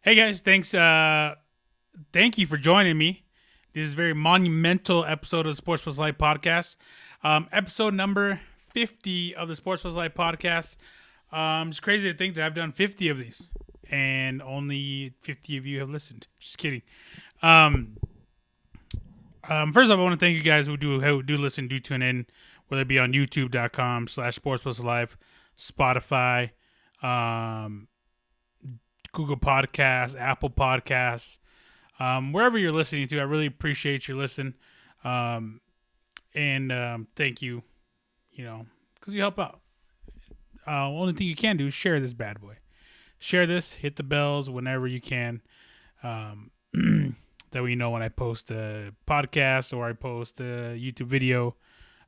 Hey guys, thanks. Thank you for joining me. This is a very monumental episode of the Sports Plus Life podcast. Episode number 50 of the Sports Plus Life podcast. It's crazy to think that I've done 50 of these, and only 50 of you have listened. Just kidding. First off, I want to thank you guys who do listen, do tune in, whether it be on YouTube.com/Sports Plus Life, Spotify, Google Podcasts, Apple Podcasts, wherever you're listening to. I really appreciate your listen, and thank you. Because you help out. Only thing you can do is share this bad boy. Share this, hit the bells whenever you can. That way you know when I post a podcast or I post a YouTube video.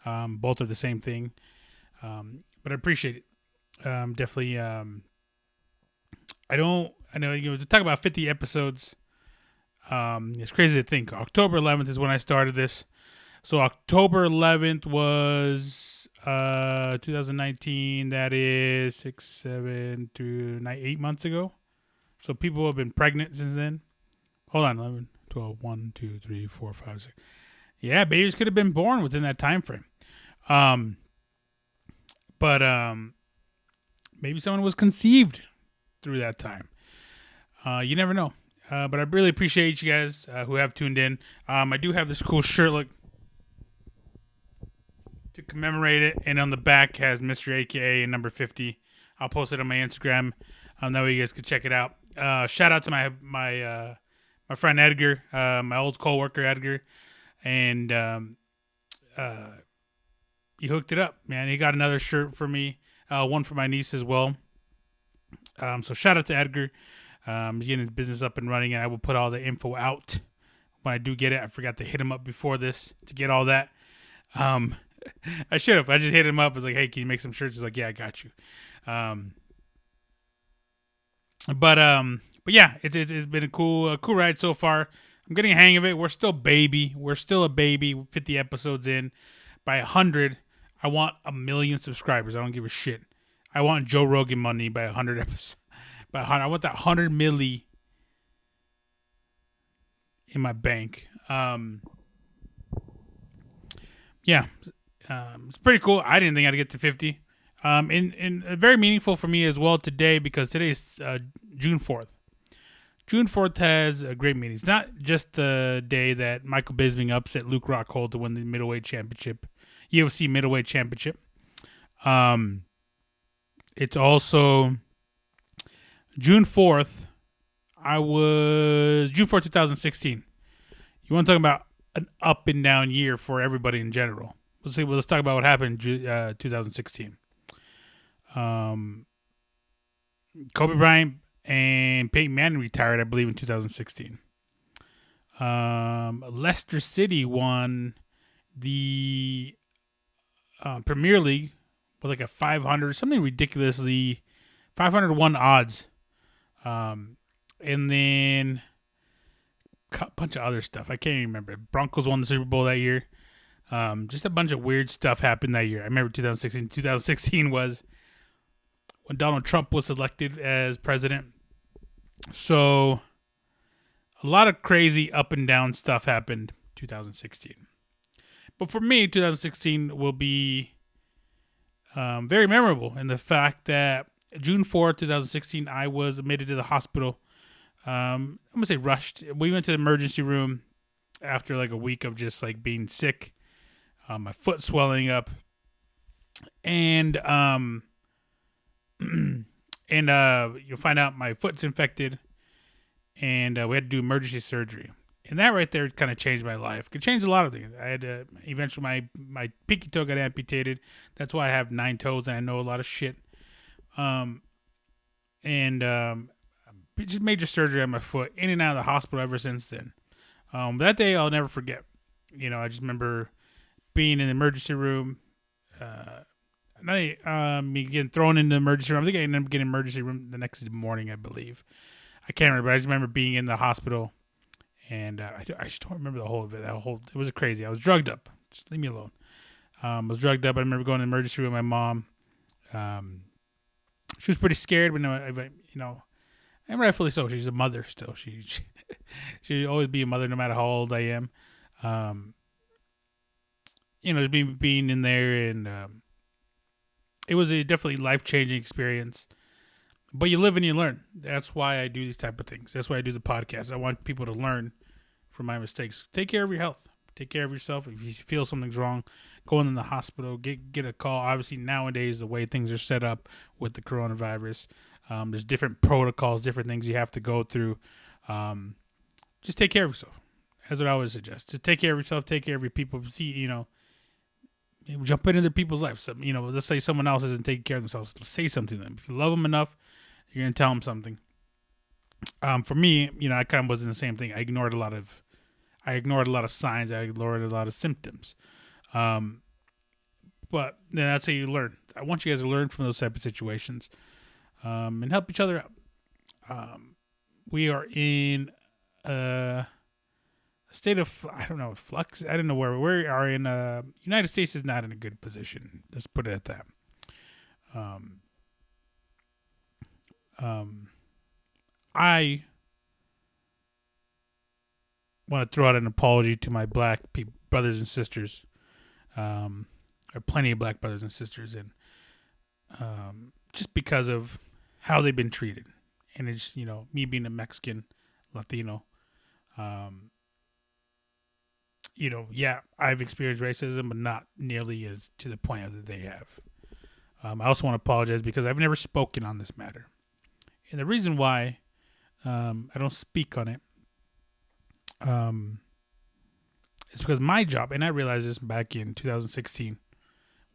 Both are the same thing. But I appreciate it. Definitely. I know, to talk about 50 episodes, it's crazy to think. October 11th is when I started this. So October 11th was 2019. That is 6, 7, 8 months ago. So people have been pregnant since then. Hold on, 11, 12, 1, 2, 3, 4, 5, 6. Yeah, babies could have been born within that time frame. But maybe someone was conceived through that time. You never know. But I really appreciate you guys who have tuned in. I do have this cool shirt look to commemorate it, and on the back has Mr. AKA and number 50. I'll post it on my Instagram. That way you guys can check it out. Shout out to my friend Edgar, my old coworker Edgar, and he hooked it up, man. He got another shirt for me, one for my niece as well. So shout out to Edgar. He's getting his business up and running, and I will put all the info out when I do get it. I forgot to hit him up before this to get all that. I should have. I just hit him up. I was like, hey, can you make some shirts? He's like, yeah, I got you. But yeah, it's been a cool ride so far. I'm getting a hang of it. We're still a baby. 50 episodes in. By 100, I want 1 million subscribers. I don't give a shit. I want Joe Rogan money by 100 episodes. I want that 100 milli in my bank. Yeah, it's pretty cool. I didn't think I'd get to 50. And very meaningful for me as well today, because today is June 4th. June 4th has a great meaning. It's not just the day that Michael Bisping upset Luke Rockhold to win the middleweight championship, UFC middleweight championship. It's also June 4th. June 4th, 2016. You want to talk about an up and down year for everybody in general. Let's talk about what happened in 2016. Kobe Bryant and Peyton Manning retired, I believe, in 2016. Leicester City won the Premier League with like a 500, something ridiculously 501 odds. And then a bunch of other stuff. I can't even remember. Broncos won the Super Bowl that year. Just a bunch of weird stuff happened that year. I remember 2016. 2016 was when Donald Trump was elected as president. So a lot of crazy up and down stuff happened 2016. But for me, 2016 will be very memorable in the fact that June 4th, 2016, I was admitted to the hospital. I'm going to say rushed. We went to the emergency room after like a week of just like being sick. My foot swelling up. And you'll find out my foot's infected. And we had to do emergency surgery. And that right there kind of changed my life. It changed a lot of things. I had to, eventually my pinky toe got amputated. That's why I have 9 toes and I know a lot of shit. Just major surgery on my foot, in and out of the hospital ever since then. That day I'll never forget. I just remember being in the emergency room, me getting thrown into the emergency room. I think I ended up getting emergency room the next morning, I believe. I can't remember. I just remember being in the hospital, and I just don't remember the whole of it. It was crazy. I was drugged up. Just leave me alone. I was drugged up. I remember going to the emergency room with my mom. She was pretty scared, but and rightfully so. She's a mother still. She'll always be a mother no matter how old I am. Being in there, and it was a definitely life-changing experience. But you live and you learn. That's why I do these type of things. That's why I do the podcast. I want people to learn from my mistakes. Take care of your health. Take care of yourself. If you feel something's wrong, go in the hospital. Get a call. Obviously, nowadays, the way things are set up with the coronavirus, there's different protocols, different things you have to go through. Just take care of yourself. That's what I always suggest. Just take care of yourself. Take care of your people. See, jump into other people's lives. Let's say someone else isn't taking care of themselves. Say something to them. If you love them enough, you're going to tell them something. For me, I kind of was in the same thing. I ignored a lot of signs. I ignored a lot of symptoms. But then that's how you learn. I want you guys to learn from those type of situations, and help each other out. We are in a state of, I don't know, flux. I don't know where we are in. United States is not in a good position. Let's put it at that. I want to throw out an apology to my black brothers and sisters. There are plenty of black brothers and sisters, and just because of how they've been treated, and it's me being a Mexican, Latino. I've experienced racism, but not nearly as to the point that they have. I also want to apologize because I've never spoken on this matter, and the reason why I don't speak on it. It's because my job, and I realized this back in 2016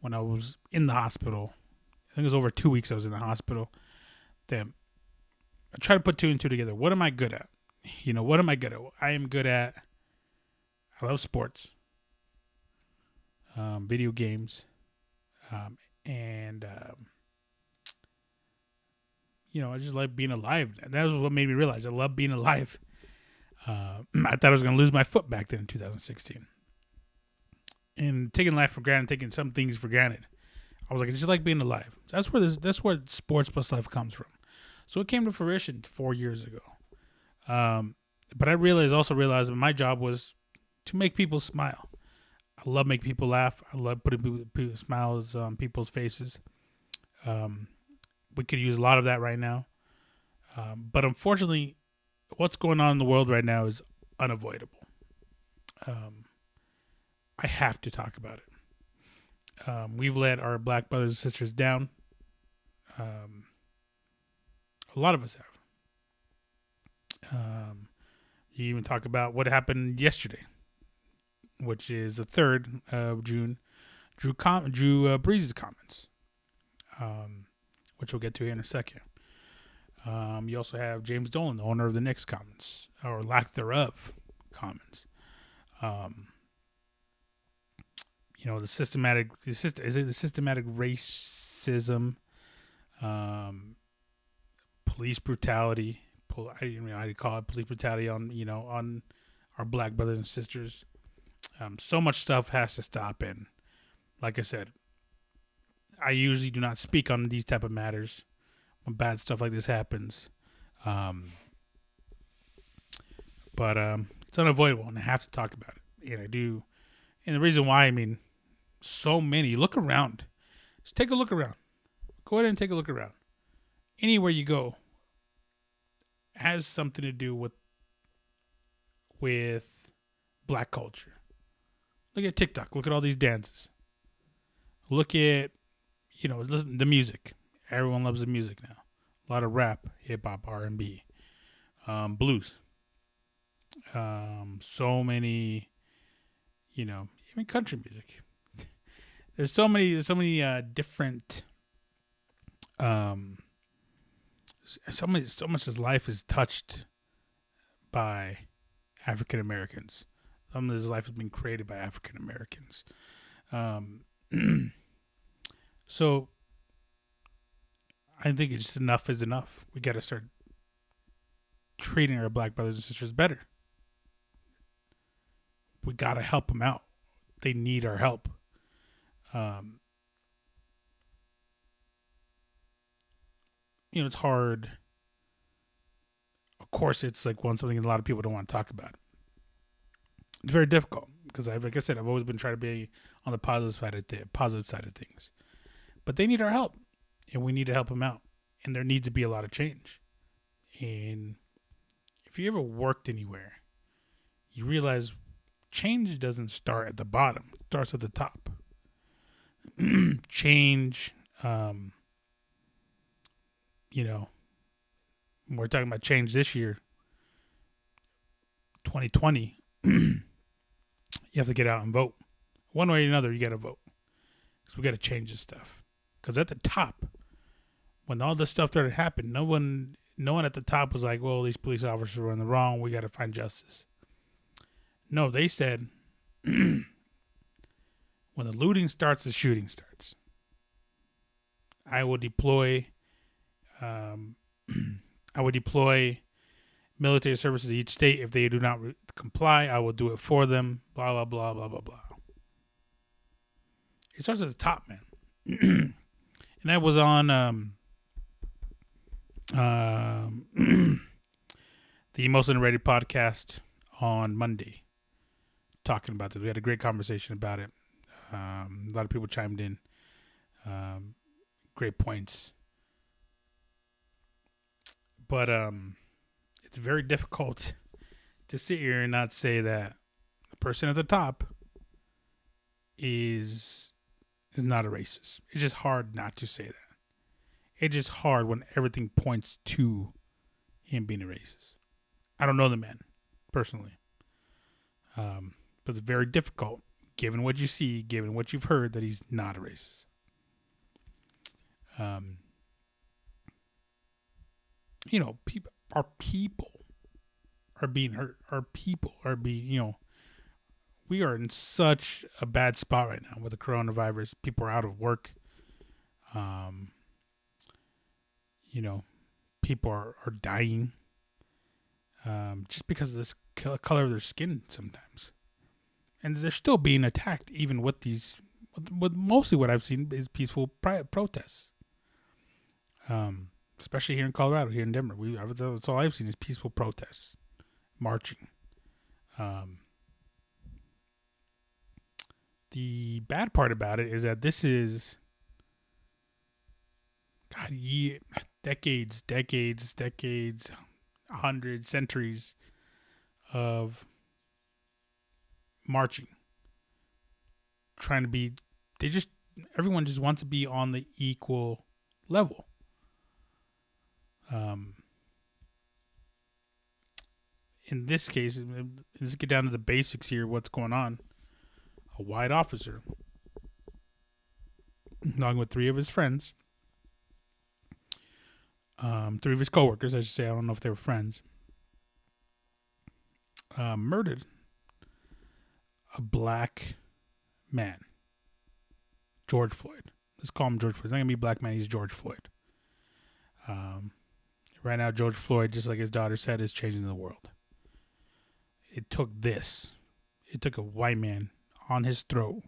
when I was in the hospital. I think it was over 2 weeks I was in the hospital. That I try to put two and two together. What am I good at? What am I good at? I am good at, I love sports, video games, and I just like being alive. That was what made me realize I love being alive. I thought I was going to lose my foot back then in 2016. And taking life for granted, taking some things for granted. I was like, I just like being alive. So that's where sports plus life comes from. So it came to fruition 4 years ago. But I also realized that my job was to make people smile. I love making people laugh. I love putting people smiles on people's faces. We could use a lot of that right now. But unfortunately, what's going on in the world right now is unavoidable. I have to talk about it. We've let our black brothers and sisters down. A lot of us have. You even talk about what happened yesterday, which is the 3rd of June. Drew Brees' comments, which we'll get to here in a second. You also have James Dolan, the owner of the Knicks, comments, or lack thereof, comments. The systematic racism, police brutality. I don't know how to call it, police brutality on our black brothers and sisters. So much stuff has to stop. And like I said, I usually do not speak on these type of matters when bad stuff like this happens. But it's unavoidable, and I have to talk about it. And I do. And the reason why, so many. Look around. Just take a look around. Go ahead and take a look around. Anywhere you go has something to do with black culture. Look at TikTok. Look at all these dances. Look at, listen, the music. Everyone loves the music now. A lot of rap, hip-hop, R&B, blues. So many, even country music. There's so many different, so much as life is touched by African Americans. Some of this life has been created by African Americans. So I think it's just enough is enough. We got to start treating our black brothers and sisters better. We got to help them out. They need our help. It's hard course, it's like something a lot of people don't want to talk about. It's very difficult because, like I said, I've always been trying to be on the positive side of things. But they need our help, and we need to help them out. And there needs to be a lot of change. And if you ever worked anywhere, you realize change doesn't start at the bottom; it starts at the top. Change, we're talking about change this year, 2020. You have to get out and vote. One way or another, you got to vote. Because we got to change this stuff. Because at the top, when all this stuff started happening, no one at the top was like, well, these police officers were in the wrong. We got to find justice. No, they said, when the looting starts, the shooting starts. I will deploy military services to each state. If they do not comply, I will do it for them. Blah, blah, blah, blah, blah, blah. It starts at the top, man. And that was on the Most Underrated podcast on Monday, talking about this. We had a great conversation about it. A lot of people chimed in. Great points. But it's very difficult to sit here and not say that the person at the top is not a racist. It's just hard not to say that. It's just hard when everything points to him being a racist. I don't know the man personally. But it's very difficult, given what you see, given what you've heard, that he's not a racist. People are being hurt. Our people are being, we are in such a bad spot right now with the coronavirus. People are out of work. People are dying just because of this color of their skin sometimes. And they're still being attacked even with these, with mostly what I've seen is peaceful protests. Especially here in Colorado, here in Denver. That's all I've seen is peaceful protests, marching. The bad part about it is that this is, decades, hundreds, centuries of marching. Everyone just wants to be on the equal level. In this case, let's get down to the basics here. What's going on? A white officer, along with three of his friends, three of his coworkers, I should say. I don't know if they were friends. Murdered a black man, George Floyd. Let's call him George Floyd. It's not gonna be black man. He's George Floyd. Right now, George Floyd, just like his daughter said, is changing the world. It took a white man on his throat,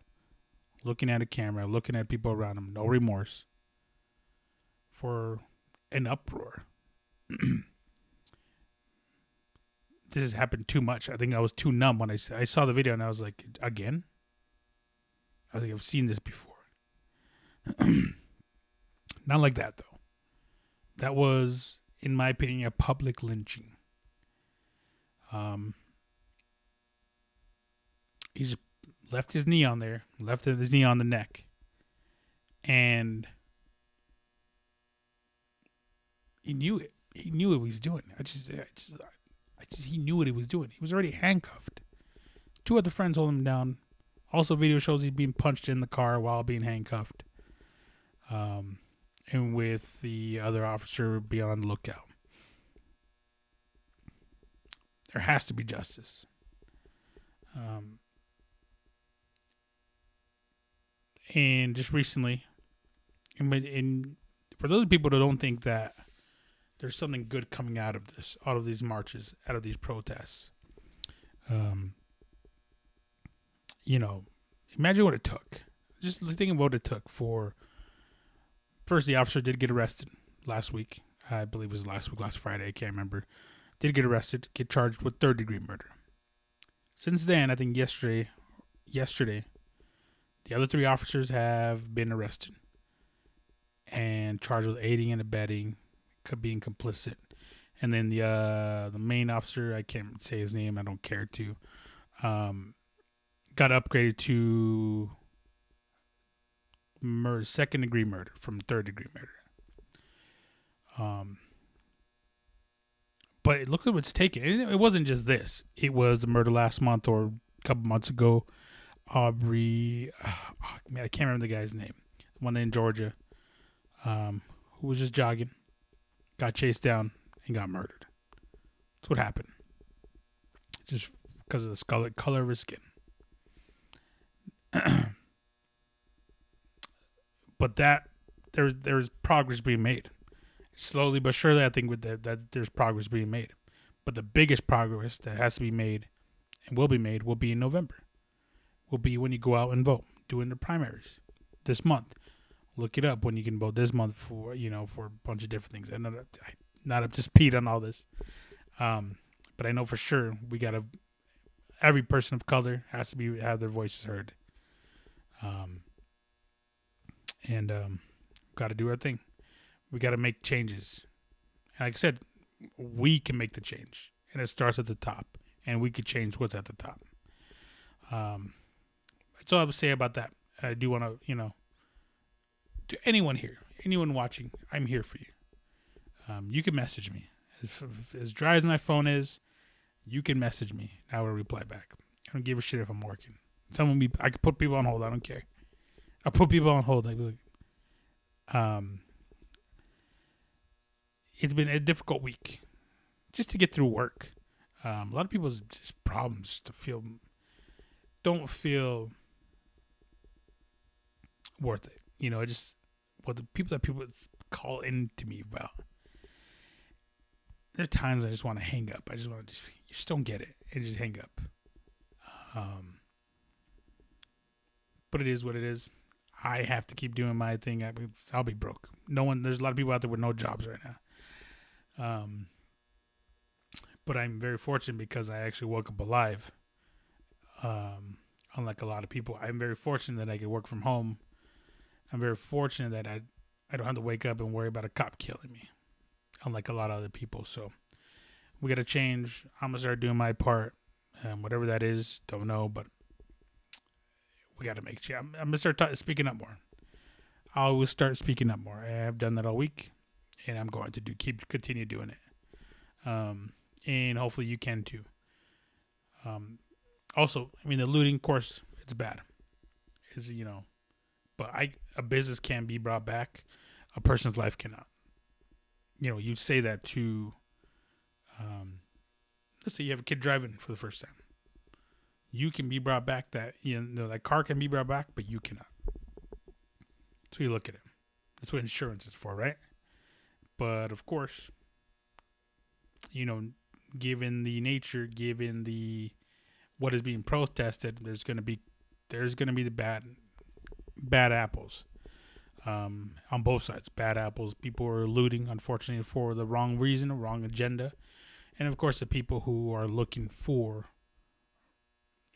looking at a camera, looking at people around him, no remorse, for an uproar. This has happened too much. I think I was too numb when I saw the video, and I was like, again? I was like, I've seen this before. Not like that, though. That was, in my opinion, a public lynching. He just left his knee on there, left his knee on the neck, and he knew it. He knew what he was doing. He knew what he was doing. He was already handcuffed. Two other friends hold him down. Also, video shows he's being punched in the car while being handcuffed. And with the other officer being on the lookout. There has to be justice. And just recently, and for those people that don't think that there's something good coming out of this, out of these marches, out of these protests, imagine what it took. Just think of what it took for. First, the officer did get arrested last week. I believe it was last Friday. I can't remember. did get arrested, get charged with third-degree murder. Since then, I think yesterday, the other 3 officers have been arrested and charged with aiding and abetting, being complicit. And then the main officer, I can't say his name, I don't care to, got upgraded to second-degree murder from third-degree murder. But look at what's taken. It wasn't just this. It was the murder last month or a couple months ago. Aubrey, man, I can't remember the guy's name. One in Georgia, who was just jogging, got chased down and got murdered. That's what happened. Just because of the color of his skin. But there's progress being made. Slowly but surely, I think with that there's progress being made. But the biggest progress that has to be made and will be in November. Will be when you go out and vote, doing the primaries this month. Look it up when you can vote this month for a bunch of different things. I'm not up to speed on all this, but I know for sure every person of color has to have their voices heard, and got to do our thing. We got to make changes. And like I said, we can make the change, and it starts at the top, and we could change what's at the top. That's all I would say about that. I do want to, to anyone here, anyone watching, I'm here for you. You can message me. As dry as my phone is, you can message me. I will reply back. I don't give a shit if I'm working. I could put people on hold. I don't care. I'll put people on hold. It's been a difficult week just to get through work. A lot of people's just problems don't feel worth it. Just what the people call in to me about. There are times I just want to hang up. You just don't get it and just hang up. But it is what it is. I have to keep doing my thing. I'll be broke. There's a lot of people out there with no jobs right now. But I'm very fortunate because I actually woke up alive. Unlike a lot of people, I'm very fortunate that I can work from home. I'm very fortunate that I don't have to wake up and worry about a cop killing me, unlike a lot of other people. So we got to change. I'm gonna start doing my part, whatever that is. Don't know, but we got to make change. I'm gonna start speaking up more. I always start speaking up more. I have done that all week, and I'm going to continue doing it. And hopefully you can too. Also, the looting, of course, it's bad. But a business can be brought back. A person's life cannot. You say that to, let's say you have a kid driving for the first time. You can be brought back. That car can be brought back, but you cannot. So you look at it. That's what insurance is for, right? But of course, given the nature, given what is being protested, there's gonna be the bad apples. On both sides, bad apples. People are looting, unfortunately, for the wrong reason, wrong agenda, and of course, the people who are looking for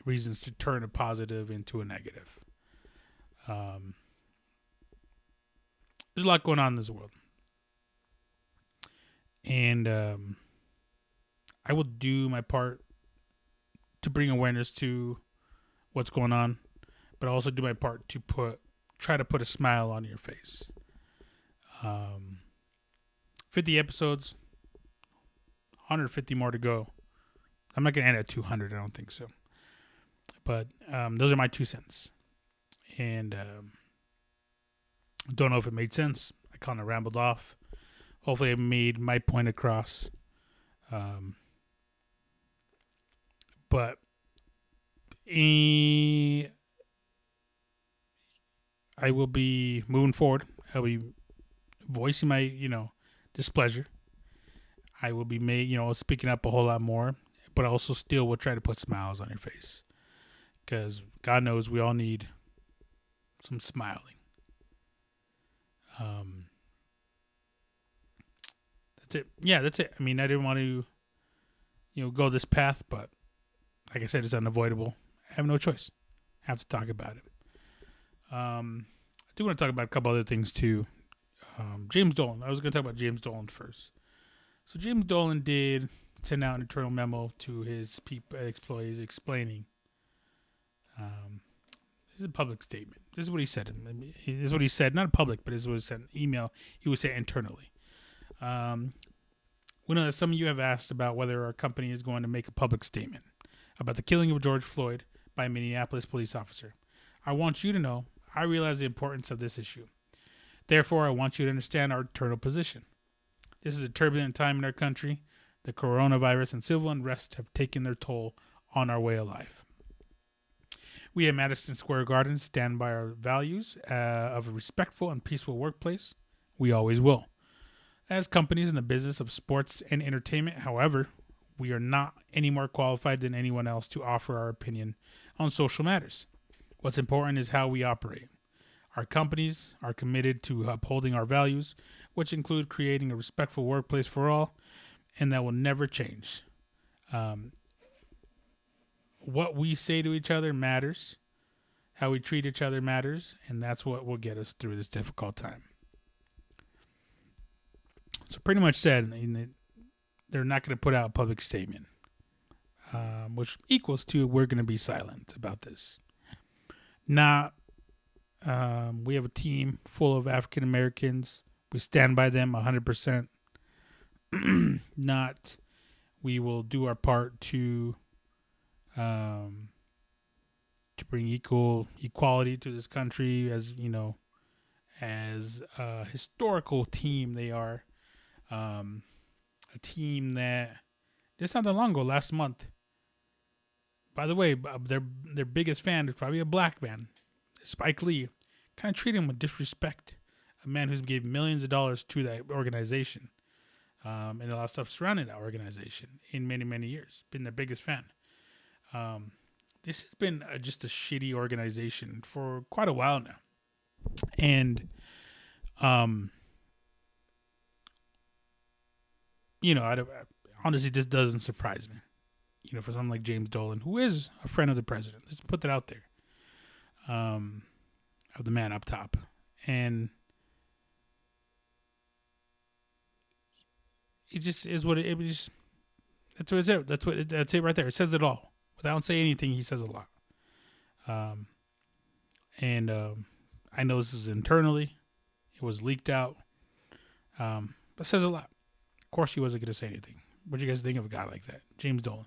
reasons to turn a positive into a negative. There's a lot going on in this world, and I will do my part to bring awareness to what's going on, but also do my part to try to put a smile on your face. 50 episodes, 150 more to go. I'm not going to end at 200. I don't think so. But those are my 2 cents. And don't know if it made sense. I kind of rambled off. Hopefully I made my point across. But I will be moving forward. I'll be voicing my, displeasure. I will be speaking up a whole lot more, but also still will try to put smiles on your face. Because God knows we all need some smiling. That's it. Yeah, that's it. I didn't want to go this path, but like I said, it's unavoidable. I have no choice. I have to talk about it. I do want to talk about a couple other things too. James Dolan. I was going to talk about James Dolan first. So James Dolan did send out an internal memo to his employees explaining. This is a public statement. This is what he said. This is what he said, not public, but this is what he said in an email. He would say internally. We know that some of you have asked about whether our company is going to make a public statement about the killing of George Floyd by a Minneapolis police officer. I want you to know I realize the importance of this issue. Therefore, I want you to understand our internal position. This is a turbulent time in our country. The coronavirus and civil unrest have taken their toll on our way of life. We at Madison Square Garden stand by our values of a respectful and peaceful workplace. We always will. As companies in the business of sports and entertainment, however, we are not any more qualified than anyone else to offer our opinion on social matters. What's important is how we operate. Our companies are committed to upholding our values, which include creating a respectful workplace for all, and that will never change. What we say to each other matters. How we treat each other matters, and that's what will get us through this difficult time. So pretty much said, they're not going to put out a public statement, which equals to we're going to be silent about this. Not, we have a team full of African Americans. We stand by them 100%. Not, we will do our part to bring equality to this country, as a historical team they are. A team that just not that long ago, last month. By the way, their biggest fan is probably a black man, Spike Lee. Kind of treated him with disrespect. A man who's gave millions of dollars to that organization, and a lot of stuff surrounding that organization in many, many years. Been their biggest fan. This has been just a shitty organization for quite a while now, and honestly, this doesn't surprise me. For someone like James Dolan, who is a friend of the president, let's put that out there, of the man up top, and it just is what it just. That's what it's. That's it right there. It says it all. Without saying anything, he says a lot. And I know this is internally. It was leaked out. But it says a lot. Of course, he wasn't going to say anything. What do you guys think of a guy like that? James Dolan.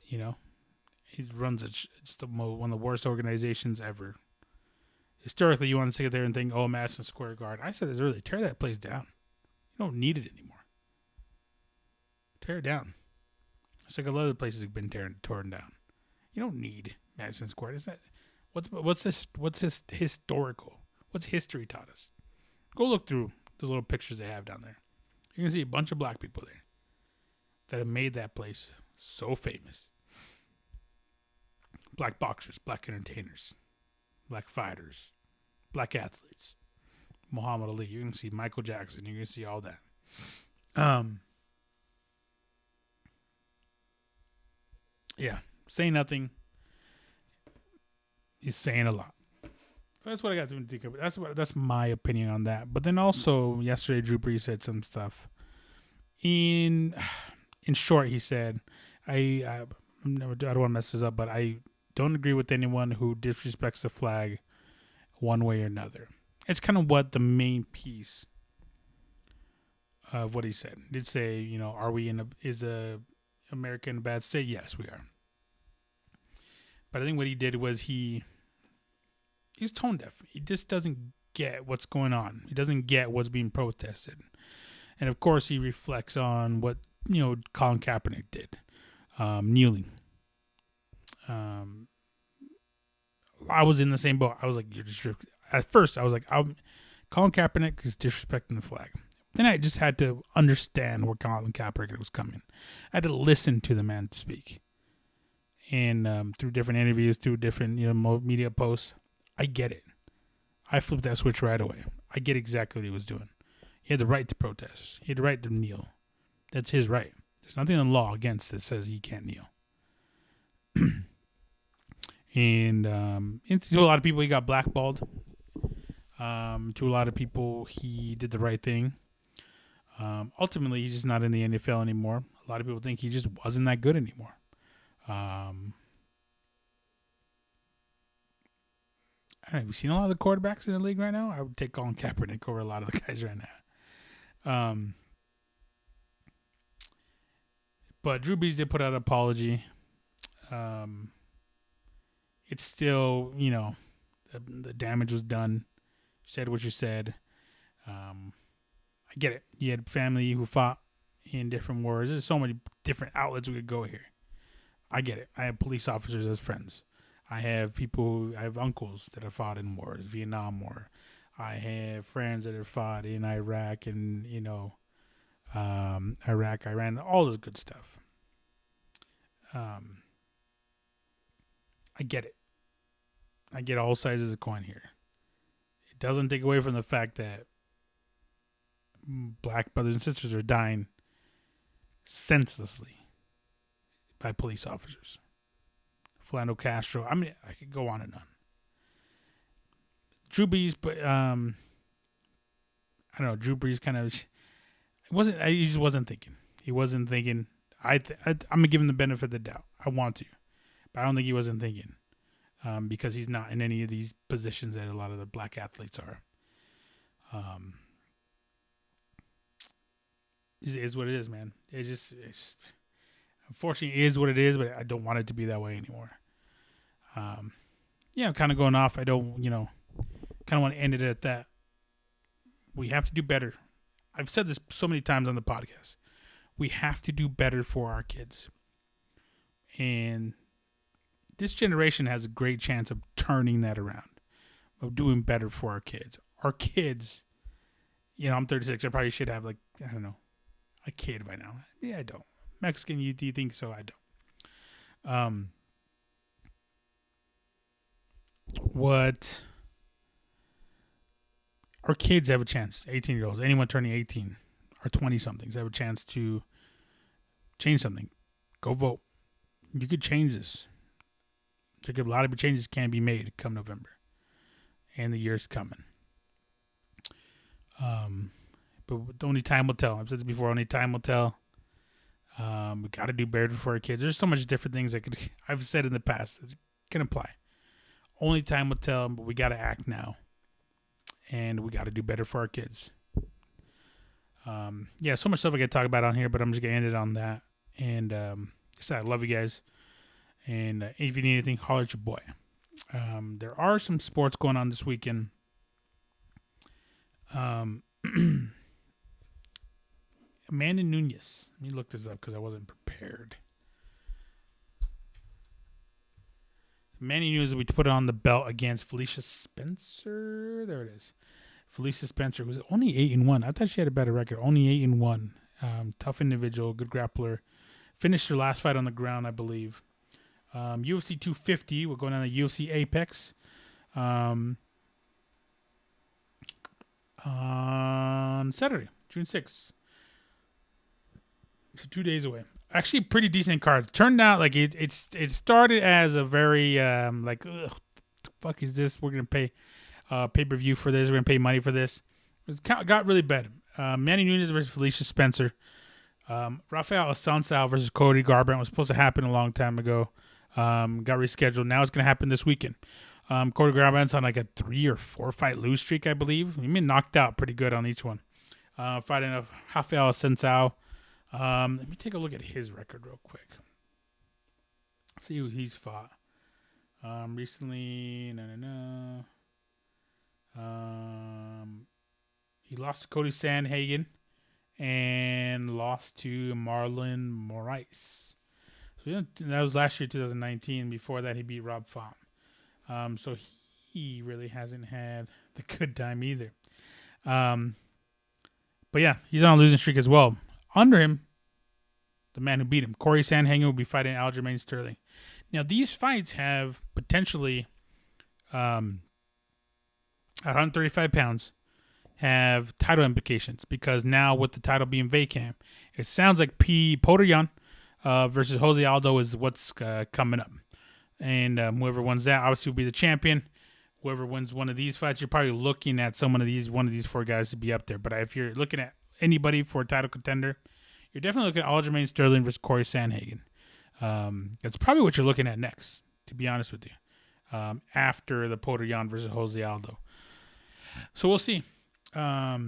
He runs it's one of the worst organizations ever. Historically, you want to sit there and think, oh, Madison Square Garden. I said this earlier, tear that place down. You don't need it anymore. Tear it down. It's like a lot of the places have been torn down. You don't need Madison Square. Is that what's this? What's this historical? What's history taught us? Go look through the little pictures they have down there. You're gonna see a bunch of black people there that have made that place so famous. Black boxers, black entertainers, black fighters, black athletes. Muhammad Ali. You're gonna see Michael Jackson. You're gonna see all that. Yeah, saying nothing is saying a lot. So that's what I got to think of. That's my opinion on that. But then also yesterday, Drew Brees said some stuff. In short, he said, I don't want to mess this up, but I don't agree with anyone who disrespects the flag one way or another. It's kind of what the main piece of what he said. He did say, are we is America in a bad state? Yes, we are. But I think what he did was he's tone deaf. He just doesn't get what's going on. He doesn't get what's being protested. And of course, he reflects on what Colin Kaepernick did, kneeling. I was in the same boat. I was like, at first, I was like, Colin Kaepernick is disrespecting the flag. Then I just had to understand where Colin Kaepernick was coming. I had to listen to the man speak. And through different interviews, through different media posts, I get it. I flipped that switch right away. I get exactly what he was doing. He had the right to protest. He had the right to kneel. That's his right. There's nothing in law against that says he can't kneel. And to a lot of people, he got blackballed. To a lot of people, he did the right thing. Ultimately, he's just not in the NFL anymore. A lot of people think he just wasn't that good anymore. Have you seen a lot of the quarterbacks in the league right now? I would take Colin Kaepernick over a lot of the guys right now. But Drew Brees did put out an apology. It's still, the damage was done. You said what you said. I get it. You had family who fought in different wars. There's so many different outlets we could go here. I get it. I have police officers as friends. I have uncles that have fought in wars, Vietnam War. I have friends that have fought in Iraq and, Iraq, Iran, all this good stuff. I get it. I get all sides of the coin here. It doesn't take away from the fact that black brothers and sisters are dying senselessly by police officers. Philando Castro. I mean, I could go on and on. Drew Brees, but I don't know. Drew Brees kind of he just wasn't thinking. He wasn't thinking. I'm gonna give him the benefit of the doubt. I want to, but I don't think he wasn't thinking, because he's not in any of these positions that a lot of the black athletes are. It is what it is, man. It's unfortunately, it is what it is, but I don't want it to be that way anymore. I'm kind of going off. I don't, kind of want to end it at that. We have to do better. I've said this so many times on the podcast. We have to do better for our kids. And this generation has a great chance of turning that around, of doing better for our kids. Our kids, I'm 36. I probably should have, a kid by now. Yeah, I don't. Mexican, do you think so? I don't. What our kids have a chance, 18-year-olds, anyone turning 18 or 20-somethings have a chance to change something. Go vote. You could change this. A lot of changes can be made come November. And the year's coming. But only time will tell. I've said this before, only time will tell. We got to do better for our kids. There's so much different things I've said in the past that can apply. Only time will tell, but we got to act now. And we got to do better for our kids. So much stuff I could talk about on here, but I'm just going to end it on that. And I love you guys. And if you need anything, holler at your boy. There are some sports going on this weekend. Amanda Nunes. Let me look this up because I wasn't prepared. Amanda Nunes, we put on the belt against Felicia Spencer. There it is. Felicia Spencer was only 8-1. I thought she had a better record. Only 8-1. Tough individual, good grappler. Finished her last fight on the ground, I believe. UFC 250. We're going on a UFC Apex. On Saturday, June 6th. So 2 days away. Actually, pretty decent card. Turned out like it started as a very what the fuck is this? We're gonna pay pay-per-view for this. We're gonna pay money for this. It got really bad. Manny Nunes versus Felicia Spencer. Rafael Assunção versus Cody Garbrandt was supposed to happen a long time ago. Got rescheduled. Now it's gonna happen this weekend. Cody Garbrandt's on like a 3 or 4 fight lose streak, I believe. He's been knocked out pretty good on each one. Fighting of Rafael Assunção. Let me take a look at his record real quick. See who he's fought. Recently, he lost to Cody Sandhagen and lost to Marlon Moraes. So that was last year, 2019. Before that, he beat Rob Font. So he really hasn't had the good time either. But yeah, he's on a losing streak as well. Under him, the man who beat him, Corey Sandhagen, will be fighting Aljamain Sterling. Now, these fights have potentially 135 pounds, have title implications because now with the title being vacant, it sounds like Poirier versus Jose Aldo is what's coming up. And whoever wins that obviously will be the champion. Whoever wins one of these fights, you're probably looking at one of these four guys to be up there. But if you're looking at anybody for a title contender, you're definitely looking at Aljamain Sterling versus Corey Sandhagen. That's probably what you're looking at next, to be honest with you, after the Poirier versus Jose Aldo. So we'll see. I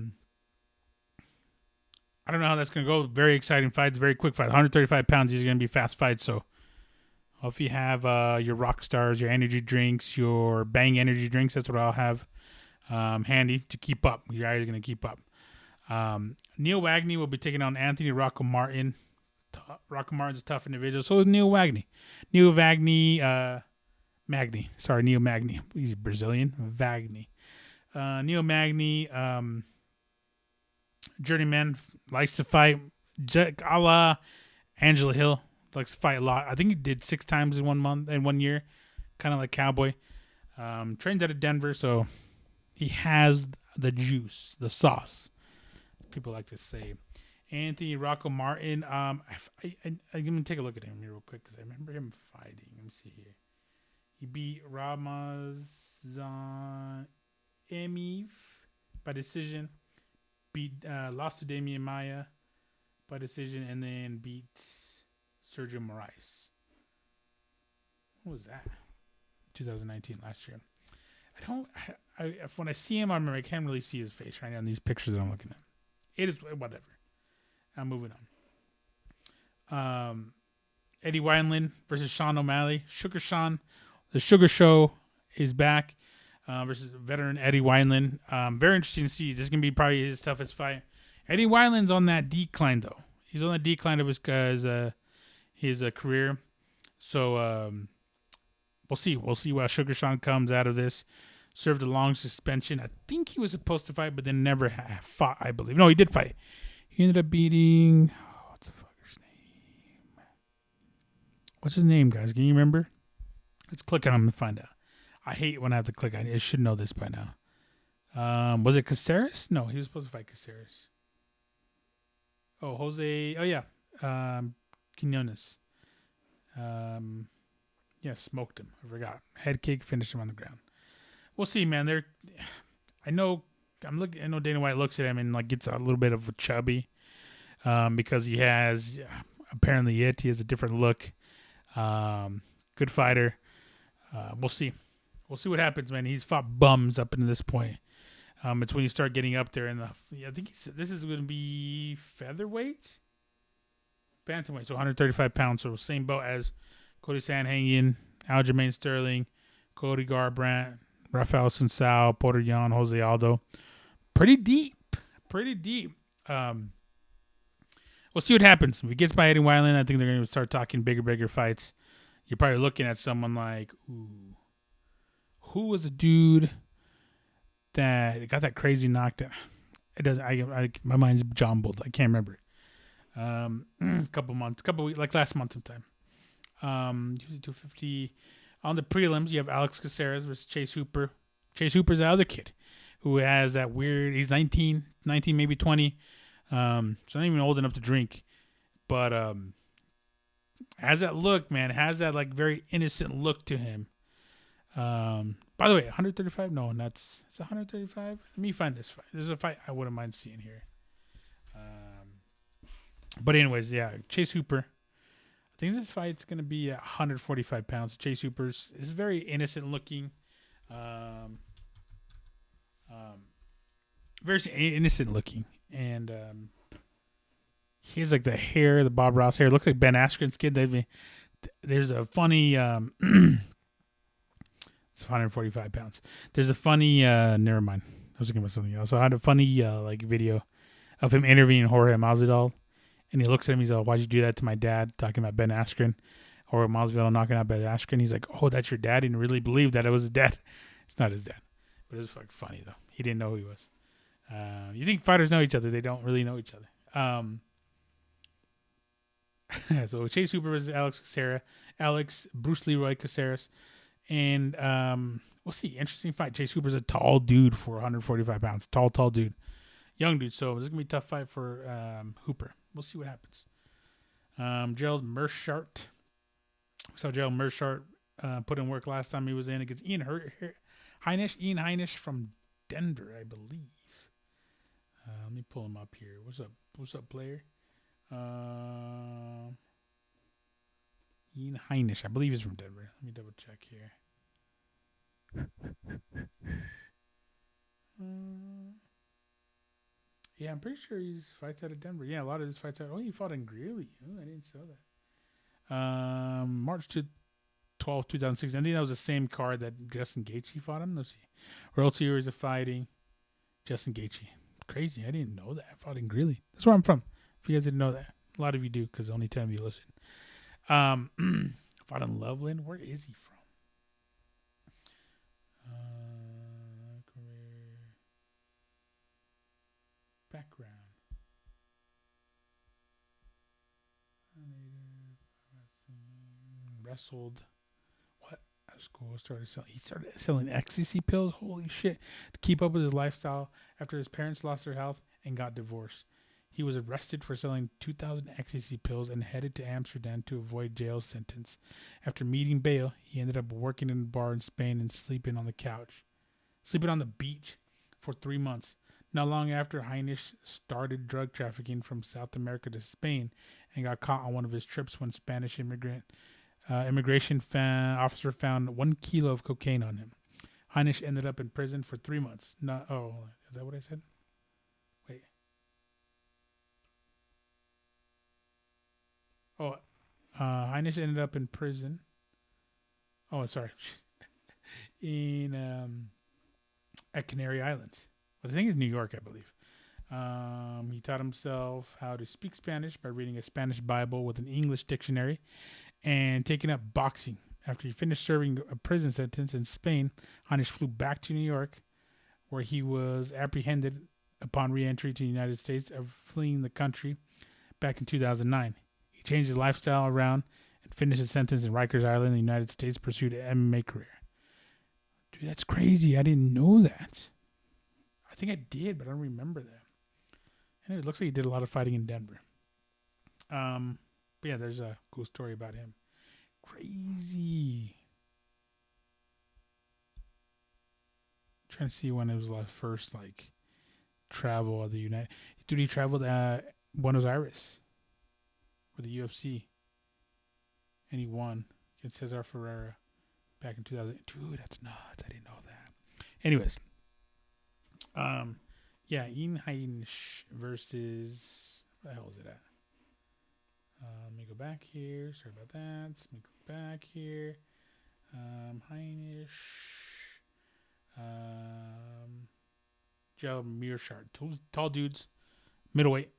don't know how that's going to go. Very exciting fights, very quick fight. 135 pounds, these are going to be fast fights. So if you have your rock stars, your energy drinks, your Bang energy drinks, that's what I'll have handy to keep up. Your guys are going to keep up. Neil Magny will be taking on Anthony Rocco Martin. Rocco Martin's a tough individual. So is Neil Magny. Neil Magny. He's Brazilian. Magny. Neil Magny, journeyman, likes to fight. A la Angela Hill, likes to fight a lot. I think he did 6 times in 1 year, kind of like Cowboy. Trains out of Denver, so he has the juice, the sauce, people like to say. Anthony Rocco Martin. I'm gonna take a look at him here real quick because I remember him fighting. Let me see here. He beat Ramazan Emeev by decision. Lost to Damian Maia by decision, and then beat Sergio Moraes. What was that? 2019, last year. When I see him, I can't really see his face right now in these pictures that I'm looking at. It is whatever. I'm moving on. Eddie Wineland versus Sean O'Malley. Sugar Sean. The Sugar Show is back versus veteran Eddie Wineland. Very interesting to see. This is going to be probably his toughest fight. Eddie Wineland's on that decline, though. He's on the decline of his career. So we'll see. We'll see how Sugar Sean comes out of this. Served a long suspension. I think he was supposed to fight, but then never fought, I believe. No, he did fight. He ended up beating... what's the fucker's name? What's his name, guys? Can you remember? Let's click on him and find out. I hate when I have to click on it. I should know this by now. Was it Caceres? No, he was supposed to fight Caceres. Oh, Jose. Oh, yeah. Quinones. Yeah, smoked him. I forgot. Head kick, finished him on the ground. We'll see, man. I know Dana White looks at him and gets a little bit of a chubby because he has apparently he has a different look. Good fighter. We'll see. We'll see what happens, man. He's fought bums up until this point. It's when you start getting up there I think he said this is going to be featherweight, bantamweight, so 135 pounds. So same boat as Cody Sandhagen, Aljamain Sterling, Cody Garbrandt, Rafael Sunsao, Poirier, Jose Aldo. Pretty deep. We'll see what happens. If he gets by Eddie Wineland, I think they're going to start talking bigger fights. You're probably looking at someone like, who was the dude that got that crazy knockdown? It doesn't. My mind's jumbled. I can't remember. Couple weeks, like last month sometime. 250. On the prelims, you have Alex Caceres versus Chase Hooper. Chase Hooper's the other kid who has that weird. He's 19 maybe 20. So not even old enough to drink, but has that look, man. Has that very innocent look to him. By the way, 135? No, it's 135. Let me find this fight. This is a fight I wouldn't mind seeing here. But anyways, yeah, Chase Hooper. I think this fight's going to be at 145 pounds. Chase Hooper is very innocent looking. Very innocent looking. And he has the hair, the Bob Ross hair. Looks like Ben Askren's kid. There's a funny... it's 145 pounds. There's a funny... never mind. I was thinking about something else. I had a funny video of him interviewing Jorge Masvidal. And he looks at him. He's like, "Why'd you do that to my dad?" Talking about Ben Askren. Jorge Masvidal knocking out Ben Askren. He's like, "Oh, that's your dad?" He didn't really believe that it was his dad. It's not his dad. But it was funny, though. He didn't know who he was. You think fighters know each other. They don't really know each other. So Chase Hooper versus Alex Bruce Leroy Caceres. And We'll see. Interesting fight. Chase Hooper's a tall dude for 145 pounds. Tall dude. Young dude. So this is going to be a tough fight for Hooper. We'll see what happens. Gerald Meerschaert. We saw Gerald Meerschaert put in work last time he was in against Ian Heinisch. Ian Heinisch from Denver, I believe. Let me pull him up here. What's up, player? Ian Heinisch. I believe he's from Denver. Let me double check here. Yeah, I'm pretty sure he fights out of Denver. Yeah, a lot of his fights out. Oh, he fought in Greeley. Oh, I didn't saw that. March 12, 2006. I think that was the same card that Justin Gaethje fought him. Let's see. World Series of Fighting. Justin Gaethje. Crazy. I didn't know that. I fought in Greeley. That's where I'm from. If you guys didn't know that. A lot of you do because only 10 of you listen. Fought in Loveland. Where is he from? Career. Background. Wrestled. What? At school started selling. He started selling ecstasy pills. Holy shit! To keep up with his lifestyle after his parents lost their health and got divorced. He was arrested for selling 2,000 ecstasy pills and headed to Amsterdam to avoid jail sentence. After meeting bail, he ended up working in a bar in Spain and sleeping on the beach for 3 months. Not long after, Heinisch started drug trafficking from South America to Spain and got caught on one of his trips when Spanish immigration officer found 1 kilo of cocaine on him. Heinisch ended up in prison for 3 months. Is that what I said? Wait. Heinisch ended up in prison. Oh, sorry. At Canary Islands. I think it's New York, I believe. He taught himself how to speak Spanish by reading a Spanish Bible with an English dictionary and taking up boxing. After he finished serving a prison sentence in Spain, Heinisch flew back to New York, where he was apprehended upon re-entry to the United States of fleeing the country back in 2009. He changed his lifestyle around and finished his sentence in Rikers Island in the United States, pursued an MMA career. Dude, that's crazy. I didn't know that. I think I did, but I don't remember that. And it looks like he did a lot of fighting in Denver. But yeah, there's a cool story about him. Crazy. I'm trying to see when it was the first travel of the United. Dude, he traveled Buenos Aires for the UFC, and he won against Cesar Ferreira back in 2000. Dude, that's nuts. I didn't know that. Anyways, yeah, Ian Heinisch versus, what the hell is it at? Let me go back here. Sorry about that. Let me go back here. Heinisch. Joe Meerschaert. Tall dudes. Middleweight.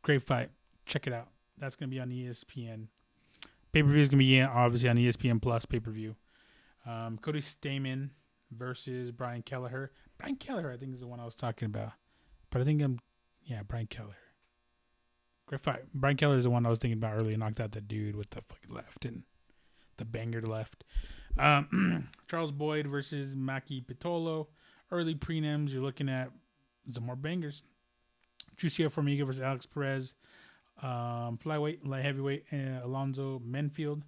Great fight. Check it out. That's going to be on ESPN. Pay-per-view is going to be obviously on ESPN Plus pay-per-view. Cody Stamann versus Brian Kelleher. Brian Kelleher, I think, is the one I was talking about. But I think Brian Kelleher. Great fight. Brian Kelleher is the one I was thinking about earlier. Knocked out the dude with the fucking left and the banger to left. Charles Boyd versus Maki Pitolo. Early prelims, you're looking at some more bangers. Juicio Formiga versus Alex Perez. Flyweight, light heavyweight, Alonzo Menfield.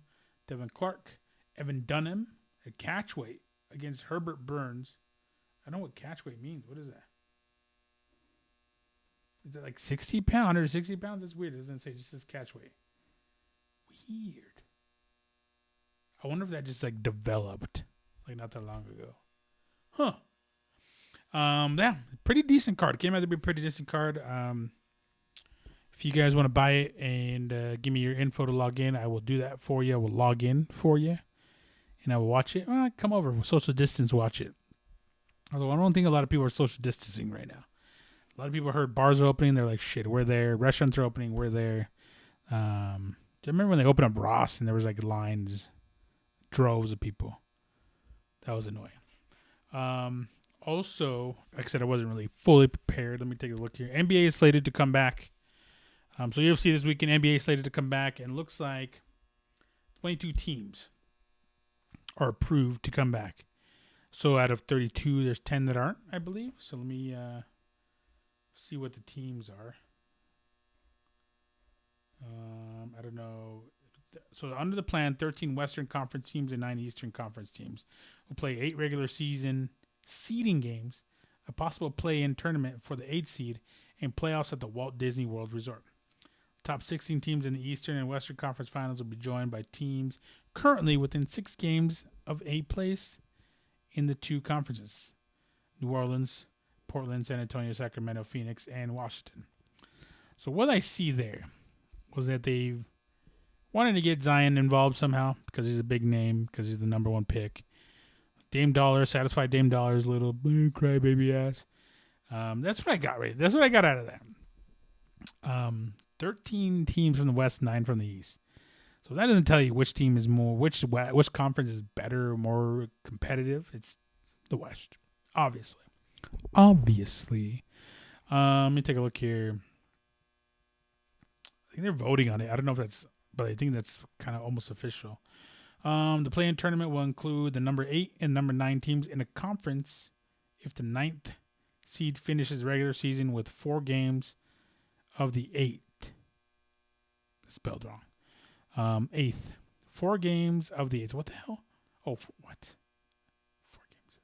Devin Clark. Evan Dunham at catchweight against Herbert Burns. I don't know what catchweight means. What is that? Is it like 60 pounds? 160 pounds? That's weird. It doesn't say. It just says catchweight. Weird. I wonder if that just developed not that long ago. Huh. Yeah, pretty decent card. Came out to be a pretty decent card. If you guys want to buy it and give me your info to log in, I will do that for you. I will log in for you, and I will watch it. Come over. We'll social distance watch it. Although I don't think a lot of people are social distancing right now. A lot of people heard bars are opening. They're like, shit, we're there. Restaurants are opening. We're there. Do you remember when they opened up Ross and there was lines, droves of people? That was annoying. Also, like I said, I wasn't really fully prepared. Let me take a look here. NBA is slated to come back. So UFC this weekend, NBA is slated to come back, and looks like 22 teams are approved to come back. So out of 32, there's 10 that aren't, I believe. So let me see what the teams are. I don't know. So under the plan, 13 Western Conference teams and 9 Eastern Conference teams will play 8 regular season seeding games, a possible play-in tournament for the 8th seed, and playoffs at the Walt Disney World Resort. Top 16 teams in the Eastern and Western Conference Finals will be joined by teams currently within 6 games of 8th place in the 2 conferences: New Orleans, Portland, San Antonio, Sacramento, Phoenix, and Washington. So what I see there was that they wanted to get Zion involved somehow because he's a big name, because he's the number 1 pick. Dame Dollar, satisfied Dame Dollar's little crybaby ass. That's what I got. Right, that's what I got out of that. 13 teams from the West, 9 from the East. So that doesn't tell you which team is more, which conference is better or more competitive. It's the West, obviously. Let me take a look here. I think they're voting on it. I don't know if that's, but I think that's kind of almost official. The play-in tournament will include the number 8 and number 9 teams in a conference if the 9th seed finishes the regular season with 4 games of the 8th. Spelled wrong. 8th. 4 games of the 8th. What the hell? Oh, what? 4 games.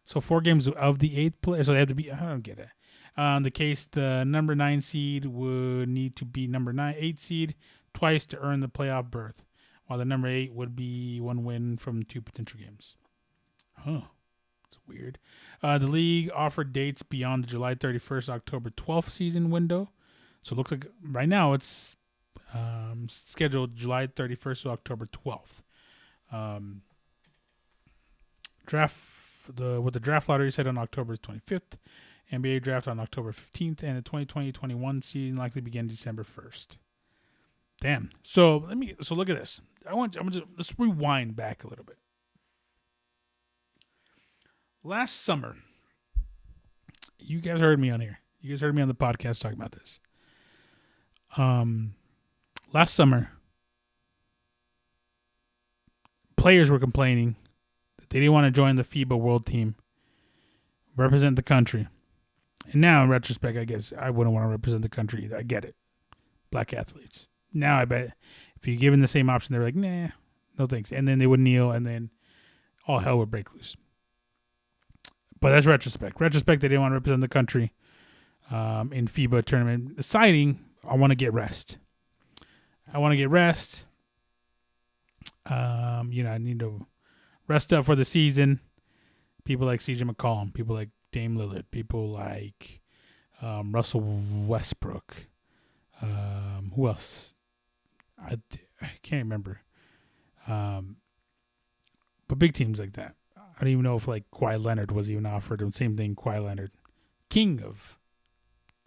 So 4 games of the 8th play. So they have to be, I don't get it. The case, the number 9 seed would need to be number 8 seed twice to earn the playoff berth, while the number 8 would be 1 win from 2 potential games. Huh. That's weird. The league offered dates beyond the July 31st, October 12th season window. So it looks like right now it's scheduled July 31st to October 12th. With the draft lottery set on October 25th, NBA draft on October 15th, and the 2020-21 season likely begin December 1st. Damn. So look at this. Let's rewind back a little bit. Last summer, you guys heard me on here. You guys heard me on the podcast talking about this. Last summer, players were complaining that they didn't want to join the FIBA World Team, represent the country. And now, in retrospect, I guess I wouldn't want to represent the country either. I get it. Black athletes. Now, I bet if you're given the same option, they're like, nah, no thanks. And then they would kneel, and then all hell would break loose. But that's retrospect. Retrospect, they didn't want to represent the country in FIBA tournament. Deciding, I want to get rest. I need to rest up for the season. People like CJ McCollum, people like Dame Lillard, people like Russell Westbrook. Who else? I can't remember. But big teams like that. I don't even know if like Kawhi Leonard was even offered. And same thing, Kawhi Leonard, king of,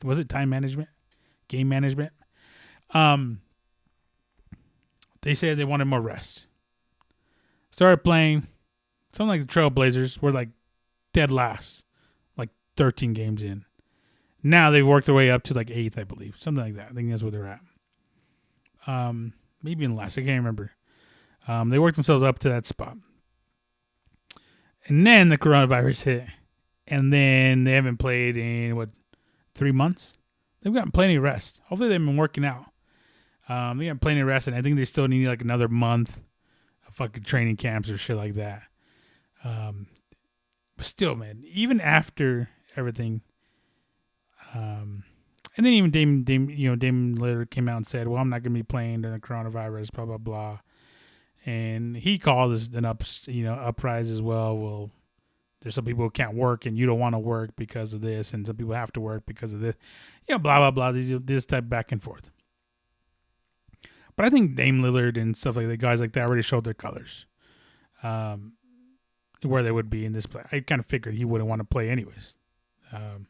was it time management, game management? They said they wanted more rest. Started playing. Something like the Trailblazers were like dead last, like 13 games in. Now they've worked their way up to like 8th, I believe. Something like that. I think that's where they're at. Maybe in last. I can't remember. They worked themselves up to that spot. And then the coronavirus hit. And then they haven't played in, 3 months? They've gotten plenty of rest. Hopefully they've been working out. They got plenty of rest, and I think they still need like another month of fucking training camps or shit like that. But still, man, even after everything, and then even Dame Lillard came out and said, "Well, I'm not going to be playing during the coronavirus." Blah blah blah, and he called this an uprise as well. Well, there's some people who can't work, and you don't want to work because of this, and some people have to work because of this. Blah blah blah. This type back and forth. But I think Dame Lillard and stuff like that, guys like that, already showed their colors, where they would be in this play. I kind of figured he wouldn't want to play anyways. Guy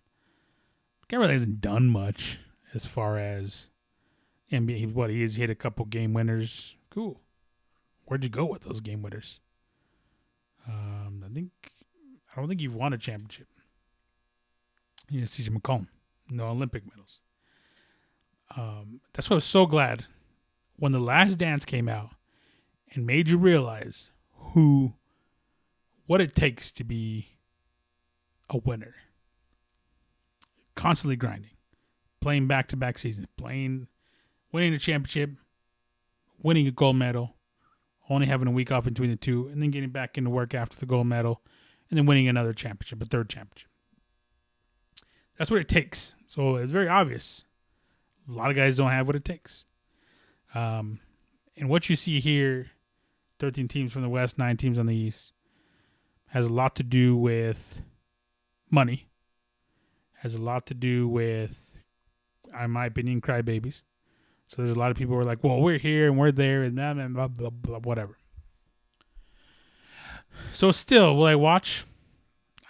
really hasn't done much as far as NBA. He's hit a couple game winners. Cool. Where'd you go with those game winners? I don't think you've won a championship. CJ McCollum, no Olympic medals. That's why I was so glad when The Last Dance came out and made you realize who what it takes to be a winner. Constantly grinding, playing back-to-back seasons, winning a championship, winning a gold medal, only having a week off between the two, and then getting back into work after the gold medal, and then winning another championship, a third championship. That's what it takes. So it's very obvious. A lot of guys don't have what it takes. And what you see here, 13 teams from the West, 9 teams on the East, has a lot to do with money. Has a lot to do with, in my opinion, crybabies. So there's a lot of people who are like, well, we're here and we're there and blah, blah, blah, blah, whatever. So still, will I watch?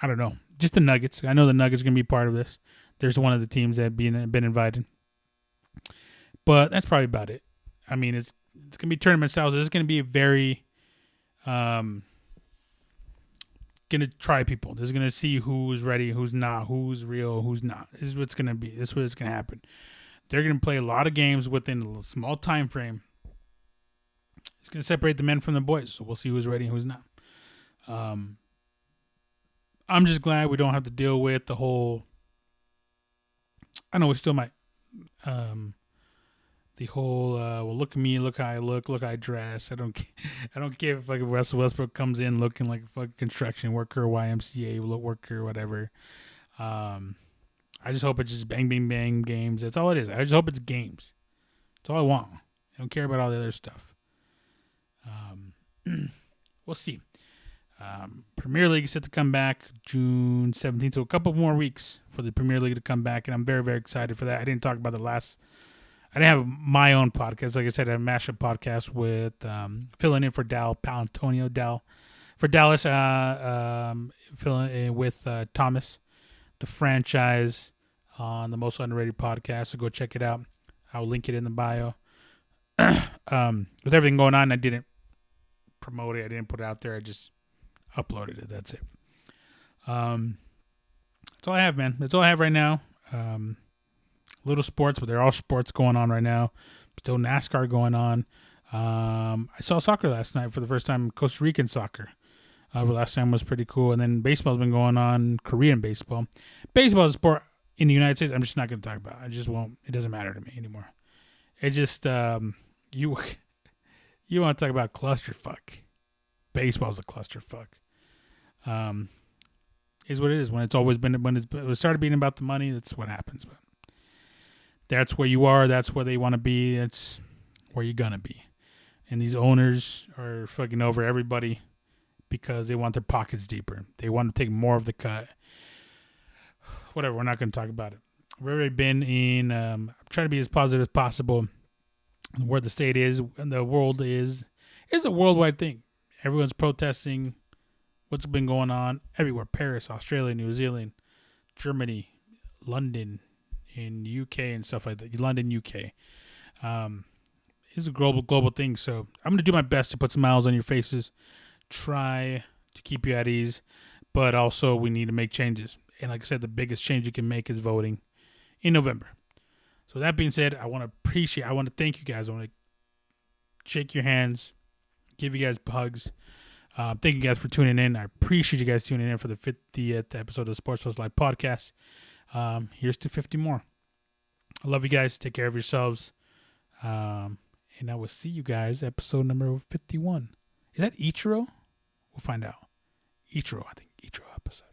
I don't know. Just the Nuggets. I know the Nuggets are going to be part of this. There's one of the teams that have been invited. But that's probably about it. I mean, it's going to be tournament styles. It's going to be a very going to try people. This is going to see who's ready, who's not, who's real, who's not. This is what's going to be. This is what's going to happen. They're going to play a lot of games within a small time frame. It's going to separate the men from the boys. So we'll see who's ready and who's not. I'm just glad we don't have to deal with the whole. I know we still might. The whole well, look at me, look how I look how I dress. I don't care if like Russell Westbrook comes in looking like a fucking construction worker, YMCA worker, whatever. I just hope it's just bang, bang, bang games. That's all it is. I just hope it's games. That's all I want. I don't care about all the other stuff. We'll see. Premier League is set to come back June 17th, so a couple more weeks for the Premier League to come back, and I'm very, very excited for that. I didn't talk about I didn't have my own podcast. Like I said, I have a mashup podcast with filling in for Antonio Dal for Dallas, filling in with Thomas, the franchise on the Most Underrated podcast. So go check it out. I'll link it in the bio. With everything going on, I didn't promote it. I didn't put it out there. I just uploaded it. That's it. That's all I have, man. That's all I have right now. Little sports, but they're all sports going on right now. Still NASCAR going on. I saw soccer last night for the first time, Costa Rican soccer. The last time was pretty cool. And then baseball's been going on, Korean baseball. Baseball is a sport in the United States I'm just not going to talk about. I just won't. It doesn't matter to me anymore. It just, you want to talk about clusterfuck. Baseball's a clusterfuck. Is what it is. When it started being about the money, that's what happens. But that's where you are. That's where they want to be. That's where you're going to be. And these owners are fucking over everybody because they want their pockets deeper. They want to take more of the cut. Whatever. We're not going to talk about it. We've already been in, I'm trying to be as positive as possible. Where the state is and the world is a worldwide thing. Everyone's protesting what's been going on everywhere. Paris, Australia, New Zealand, Germany, London, in UK and stuff like that. London, UK. It's a global thing. So I'm going to do my best to put smiles on your faces. Try to keep you at ease. But also we need to make changes. And like I said, the biggest change you can make is voting in November. So that being said, I want to thank you guys. I want to shake your hands, give you guys hugs. Thank you guys for tuning in. I appreciate you guys tuning in for the 50th episode of the Sports Plus Live podcast. Here's to 50 more. I love you guys. Take care of yourselves. And I will see you guys episode number 51. Is that Ichiro? We'll find out. Ichiro, I think. Ichiro episode.